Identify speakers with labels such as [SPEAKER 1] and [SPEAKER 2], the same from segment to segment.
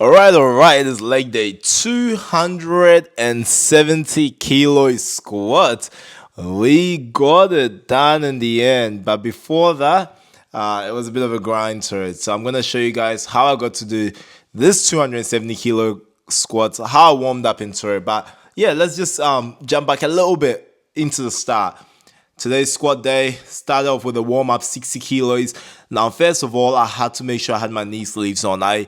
[SPEAKER 1] All right, it's leg day 270 kilo squat. We got it done in the end, but before that, it was a bit of a grind to it. So I'm gonna show you guys how I got to do this 270 kilo squats, how I warmed up into it. But yeah, let's just jump back a little bit into the start. Today's squat day, started off with a warm-up 60 kilos. Now, first of all, I had to make sure I had my knee sleeves on. I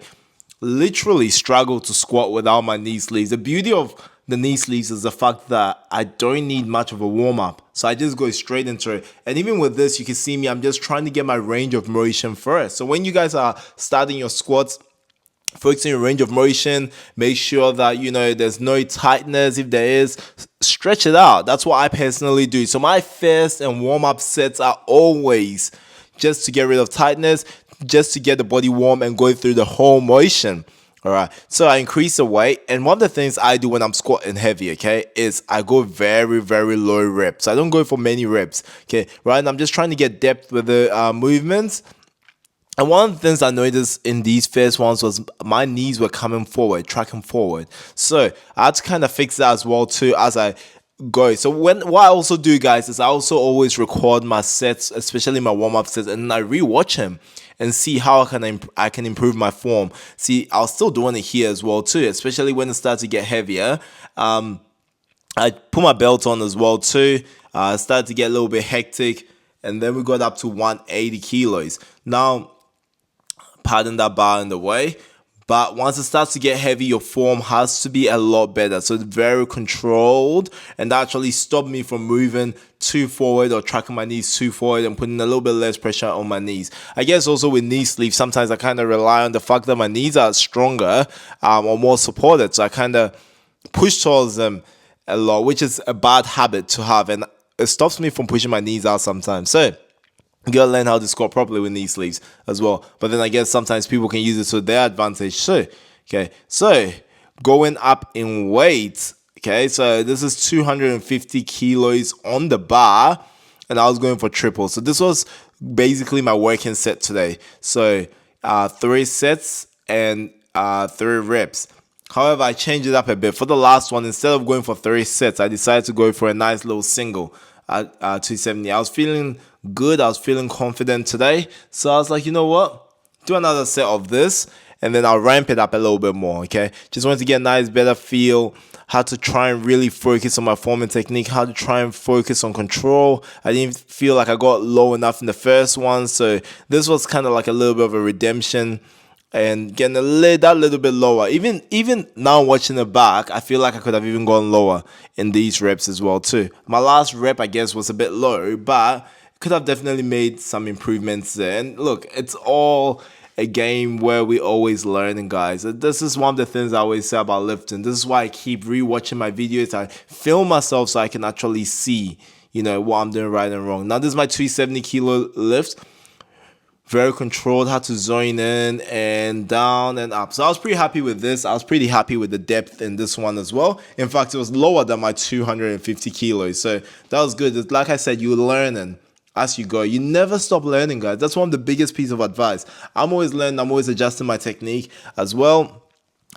[SPEAKER 1] literally struggled to squat without my knee sleeves. The beauty of the knee sleeves is the fact that I don't need much of a warm-up. So I just go straight into it. And even with this, you can see me, I'm just trying to get my range of motion first. So when you guys are starting your squats, focus on your range of motion, make sure that, there's no tightness. If there is, stretch it out. That's what I personally do. So my first and warm-up sets are always just to get rid of tightness, just to get the body warm and go through the whole motion. All right, so I increase the weight, and one of the things I do when I'm squatting heavy, okay, is I go very, very low reps. I don't go for many reps, okay, right? And I'm just trying to get depth with the movements. And one of the things I noticed in these first ones was my knees were coming forward, tracking forward. So I had to kind of fix that as well too as I go. So what I also do, guys, is I also always record my sets, especially my warm-up sets, and I rewatch them and see how I can improve my form. See, I was still doing it here as well too, especially when it started to get heavier. I put my belt on as well too. It started to get a little bit hectic, and then we got up to 180 kilos. Now, pardon that bar in the way, but once it starts to get heavy, your form has to be a lot better. So it's very controlled, and that actually stopped me from moving too forward or tracking my knees too forward and putting a little bit less pressure on my knees. I guess also with knee sleeves, sometimes I kind of rely on the fact that my knees are stronger or more supported. So I kind of push towards them a lot, which is a bad habit to have, and it stops me from pushing my knees out sometimes. So you gotta learn how to squat properly with knee sleeves as well. But then I guess sometimes people can use it to their advantage too. Okay, so going up in weight. Okay, so this is 250 kilos on the bar, and I was going for triple. So this was basically my working set today. So 3 sets and 3 reps. However, I changed it up a bit. For the last one, instead of going for 3 sets, I decided to go for a nice little single at 270. I was feeling good. I was feeling confident today. So I was like, you know what? Do another set of this, and then I'll ramp it up a little bit more, okay? Just wanted to get a nice, better feel, how to try and really focus on my form and technique, how to try and focus on control. I didn't feel like I got low enough in the first one, so this was kind of like a little bit of a redemption and getting that little bit lower. Even now watching it back, I feel like I could have even gone lower in these reps as well too. My last rep, I guess, was a bit low, but could have definitely made some improvements there. And look, it's all a game where we always learning, guys. This is one of the things I always say about lifting. This is why I keep rewatching my videos. I film myself so I can actually see, what I'm doing right and wrong. Now, this is my 270 kilo lift. Very controlled, had to zone in and down and up. So I was pretty happy with this. I was pretty happy with the depth in this one as well. In fact, it was lower than my 250 kilos. So that was good. Like I said, you're learning as you go. You never stop learning, guys. That's one of the biggest pieces of advice. I'm always learning. I'm always adjusting my technique as well.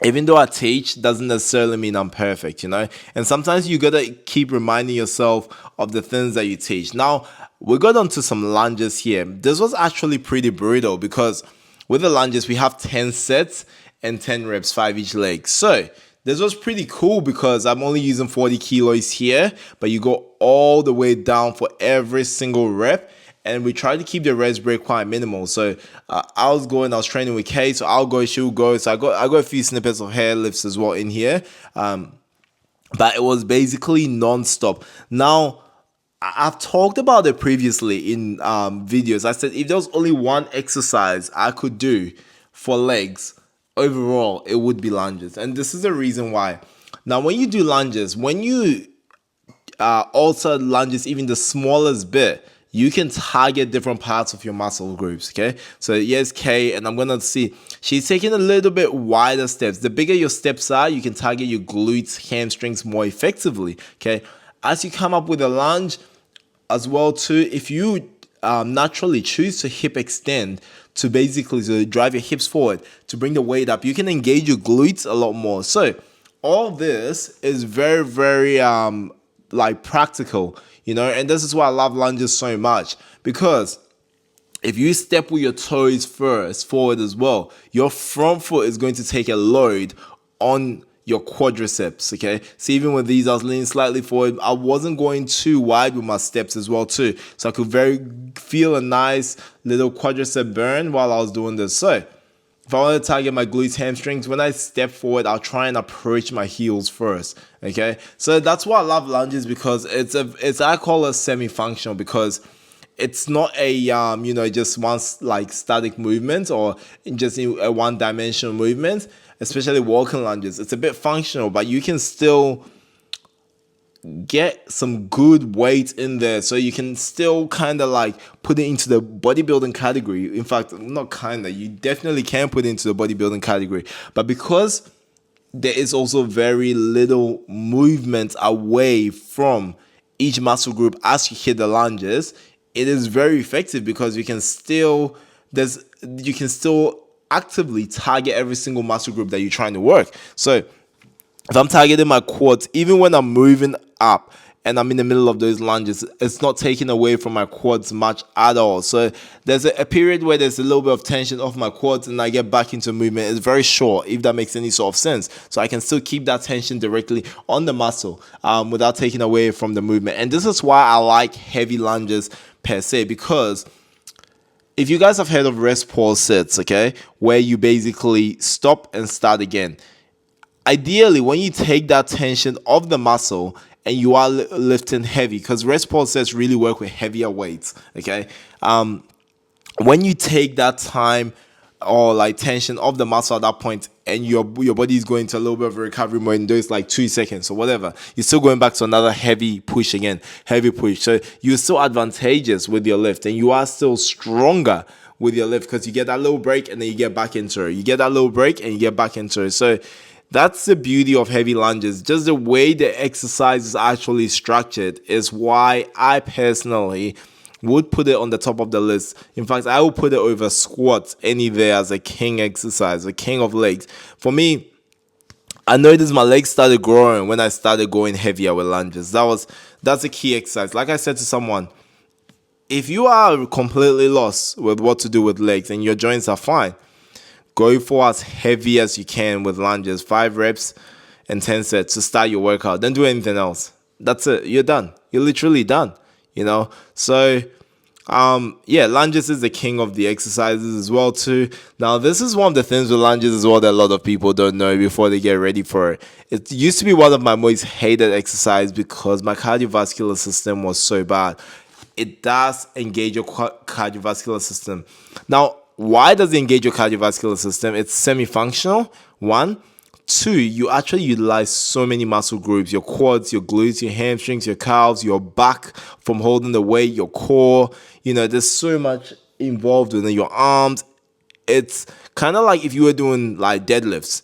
[SPEAKER 1] Even though I teach, doesn't necessarily mean I'm perfect, And sometimes you gotta keep reminding yourself of the things that you teach. Now, we got onto some lunges here. This was actually pretty brutal because with the lunges, we have 10 sets and 10 reps, 5 each leg. So this was pretty cool because I'm only using 40 kilos here, but you go all the way down for every single rep. And we try to keep the rest break quite minimal. So I was training with Kay, so I'll go, she'll go. So I got a few snippets of hair lifts as well in here. But it was basically non-stop. Now, I've talked about it previously in videos. I said if there was only one exercise I could do for legs, overall, it would be lunges. And this is the reason why. Now, when you do lunges, when you alter lunges even the smallest bit, you can target different parts of your muscle groups, okay? So here's Kay, and I'm going to see. She's taking a little bit wider steps. The bigger your steps are, you can target your glutes, hamstrings more effectively, okay? As you come up with a lunge as well too, if you naturally choose to hip extend to basically to drive your hips forward, to bring the weight up. You can engage your glutes a lot more. So all this is very, very like practical, and this is why I love lunges so much, because if you step with your toes first forward as well, your front foot is going to take a load on your quadriceps. Okay, so even with these, I was leaning slightly forward. I wasn't going too wide with my steps as well too, so I could feel a nice little quadricep burn while I was doing this. So if I want to target my glutes, hamstrings, when I step forward, I'll try and approach my heels first. Okay, so that's why I love lunges, because it's I call it semi-functional, because it's not a just one like static movement or just a one-dimensional movement, especially walking lunges. It's a bit functional, but you can still get some good weight in there, so you can still kind of like put it into the bodybuilding category. In fact, not kind of, you definitely can put it into the bodybuilding category, but because there is also very little movement away from each muscle group as you hit the lunges, it is very effective, because you can still actively target every single muscle group that you're trying to work. So if I'm targeting my quads, even when I'm moving up and I'm in the middle of those lunges, it's not taking away from my quads much at all. So there's a period where there's a little bit of tension off my quads and I get back into movement. It's very short, if that makes any sort of sense. So I can still keep that tension directly on the muscle without taking away from the movement. And this is why I like heavy lunges per se, because if you guys have heard of rest pause sets, okay, where you basically stop and start again. Ideally, when you take that tension of the muscle and you are lifting heavy, because rest pause sets really work with heavier weights, okay? When you take that time or like tension of the muscle at that point, and your body is going to a little bit of a recovery mode in those like 2 seconds or whatever, you're still going back to another heavy push again, heavy push. So you're still advantageous with your lift, and you are still stronger with your lift, because you get that little break and then you get back into it. You get that little break and you get back into it. So that's the beauty of heavy lunges. Just the way the exercise is actually structured is why I personally would put it on the top of the list. In fact, I would put it over squats any day as a king exercise, a king of legs. For me, I noticed my legs started growing when I started going heavier with lunges. That's a key exercise. Like I said to someone, if you are completely lost with what to do with legs and your joints are fine, go for as heavy as you can with lunges, 5 reps and 10 sets to start your workout. Don't do anything else. That's it. You're done. You're literally done. So lunges is the king of the exercises as well too. Now, this is one of the things with lunges as well that a lot of people don't know before they get ready for it. It used to be one of my most hated exercises because my cardiovascular system was so bad. It does engage your cardiovascular system. Now, why does it engage your cardiovascular system? It's semi-functional, 1. 2, you actually utilize so many muscle groups, your quads, your glutes, your hamstrings, your calves, your back from holding the weight, your core. There's so much involved in it, your arms. It's kind of like if you were doing like deadlifts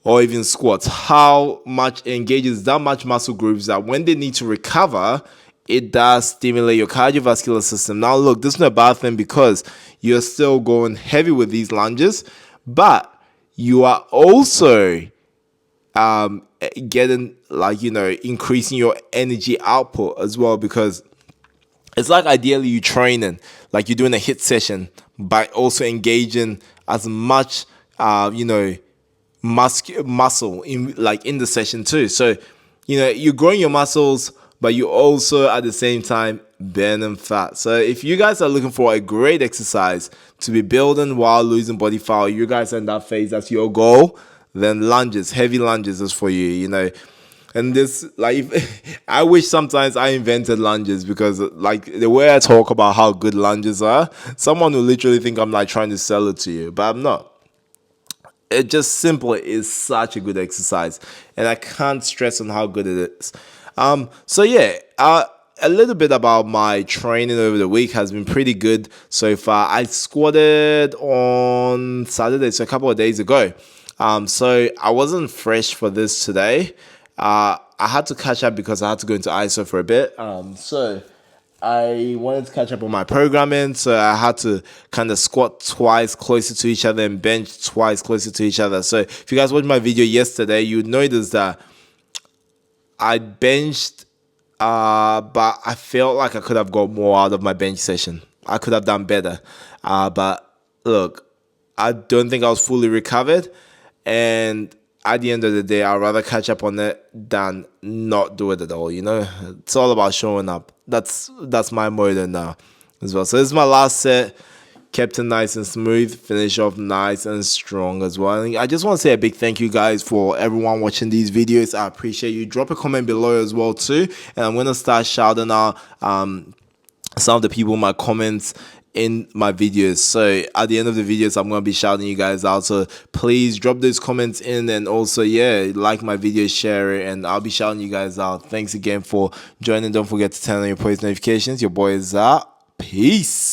[SPEAKER 1] or even squats, how much it engages that much muscle groups that when they need to recover, it does stimulate your cardiovascular system. Now, look, this is not a bad thing because you're still going heavy with these lunges, but you are also getting increasing your energy output as well, because it's like ideally you training, like you're doing a HIIT session, by also engaging as much muscle in the session too. So you're growing your muscles, but you also at the same time burning fat. So if you guys are looking for a great exercise to be building while losing body fat, or you guys are in that phase, that's your goal, then lunges, heavy lunges is for you, And this, I wish sometimes I invented lunges, because the way I talk about how good lunges are, someone will literally think I'm trying to sell it to you, but I'm not. It just simply is such a good exercise, and I can't stress on how good it is. A little bit about my training over the week has been pretty good so far. I squatted on Saturday, so a couple of days ago. So I wasn't fresh for this today. I had to catch up because I had to go into ISO for a bit. I wanted to catch up on my programming, so I had to kind of squat twice closer to each other and bench twice closer to each other. So if you guys watched my video yesterday, you'd notice that I benched, but I felt like I could have got more out of my bench session. I could have done better. But look, I don't think I was fully recovered. And at the end of the day, I'd rather catch up on it than not do it at all. You know, it's all about showing up. That's my motto now as well. So this is my last set. Kept it nice and smooth, finish off nice and strong as well. And I just want to say a big thank you guys for everyone watching these videos. I appreciate you. Drop a comment below as well too, and I'm gonna start shouting out some of the people in my comments in my videos. So at the end of the videos, I'm gonna be shouting you guys out, so please drop those comments in, and also like my video, share it, and I'll be shouting you guys out. Thanks again for joining. Don't forget to turn on your post notifications. Your boy is out. Peace.